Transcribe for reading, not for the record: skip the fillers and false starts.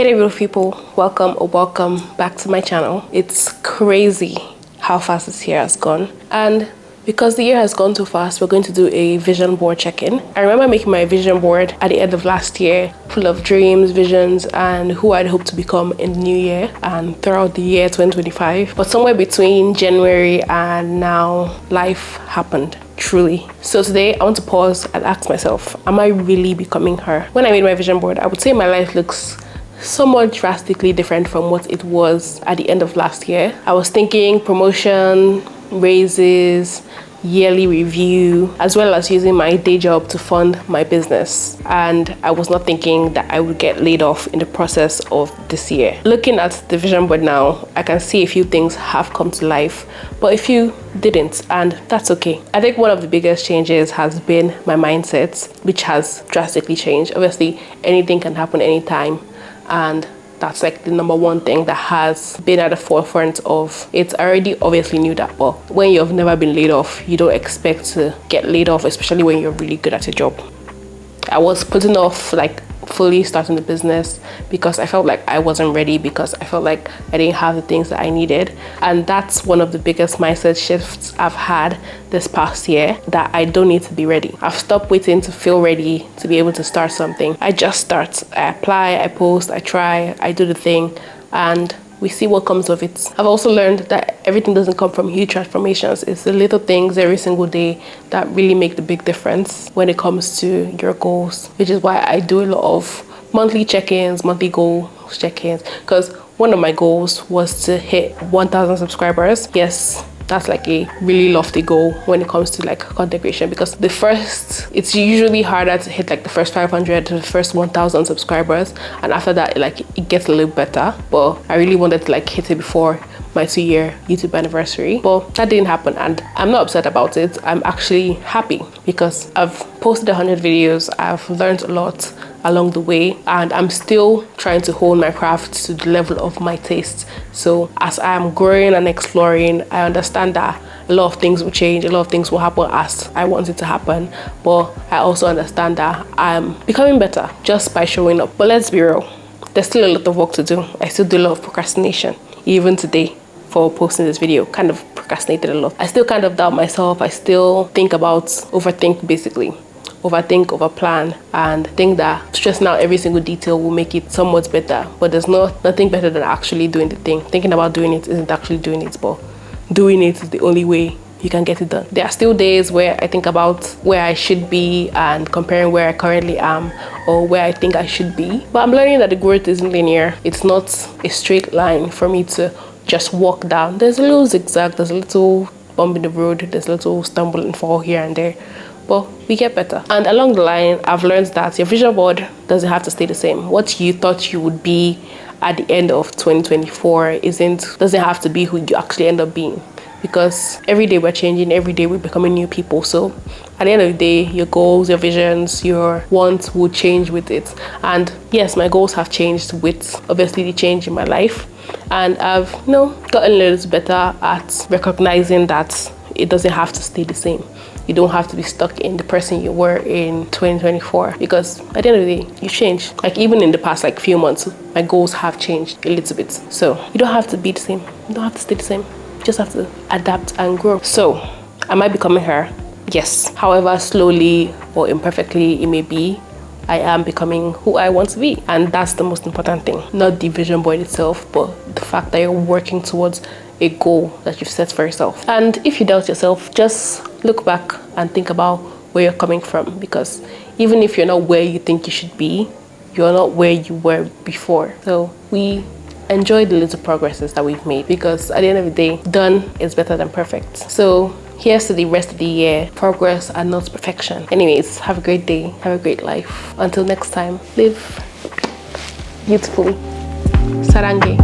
Hey there beautiful people, welcome back to my channel. It's crazy how fast this year has gone, and because the year has gone too fast, we're going to do a vision board check-in. I remember making my vision board at the end of last year, full of dreams, visions, and who I'd hope to become in the new year and throughout the year 2025. But somewhere between January and now, life happened. Truly. So today I want to pause and ask myself, am I really becoming her? When I made my vision board, I would say my life looks somewhat drastically different from what it was at the end of last year. I was thinking promotion, raises, yearly review, as well as using my day job to fund my business. And I was not thinking that I would get laid off in the process of this year. Looking at the vision board now, I can see a few things have come to life, but a few didn't, and that's okay. I think one of the biggest changes has been my mindset, which has drastically changed. Obviously, anything can happen anytime, and that's like the number one thing that has been at the forefront of it's already obviously knew that, but when you've never been laid off, you don't expect to get laid off, especially when you're really good at your job. I was putting off like fully starting the business because I felt like I wasn't ready, because I felt like I didn't have the things that I needed. And that's one of the biggest mindset shifts I've had this past year, that I don't need to be ready. I've stopped waiting to feel ready to be able to start something. I just start. I apply, I post, I try, I do the thing, and we see what comes of it. I've also learned that everything doesn't come from huge transformations. It's the little things every single day that really make the big difference when it comes to your goals, which is why I do a lot of monthly check-ins, monthly goals check-ins, because one of my goals was to hit 1,000 subscribers. Yes, that's like a really lofty goal when it comes to like content creation, because it's usually harder to hit like the first 500 to the first 1,000 subscribers, and after that it gets a little better. But I really wanted to like hit it before my 2-year YouTube anniversary, but that didn't happen, and I'm not upset about it. I'm actually happy because I've posted 100 videos. I've learned a lot along the way, and I'm still trying to hold my craft to the level of my taste. So as I'm growing and exploring, I understand that a lot of things will change, a lot of things will happen as I want it to happen, but I also understand that I'm becoming better just by showing up. But let's be real, there's still a lot of work to do. I still do a lot of procrastination. Even today, for posting this video, kind of procrastinated a lot. I still kind of doubt myself. I still overthink, overplan, and think that stressing out every single detail will make it somewhat better. But there's nothing better than actually doing the thing. Thinking about doing it isn't actually doing it, but doing it is the only way you can get it done. There are still days where I think about where I should be and comparing where I currently am or where I think I should be. But I'm learning that the growth isn't linear. It's not a straight line for me to just walk down. There's a little zigzag, there's a little bump in the road, there's a little stumble and fall here and there, but we get better. And along the line, I've learned that your vision board doesn't have to stay the same. What you thought you would be at the end of 2024 doesn't have to be who you actually end up being, because every day we're changing, every day we're becoming new people. So at the end of the day, your goals, your visions, your wants will change with it. And yes, my goals have changed with obviously the change in my life, and I've gotten a little better at recognizing that it doesn't have to stay the same. You don't have to be stuck in the person you were in 2024, because at the end of the day, you change. Like even in the past like few months, my goals have changed a little bit. So you don't have to be the same. You don't have to stay the same. You just have to adapt and grow. So am I becoming her? Yes. However slowly or imperfectly it may be, I am becoming who I want to be. And that's the most important thing. Not the vision board itself, but the fact that you're working towards a goal that you've set for yourself. And if you doubt yourself, just look back and think about where you're coming from, because even if you're not where you think you should be, you're not where you were before. So we enjoy the little progresses that we've made, because at the end of the day, done is better than perfect. So here's to the rest of the year. Progress and not perfection. Anyways, have a great day. Have a great life. Until next time, live beautifully. Sarange.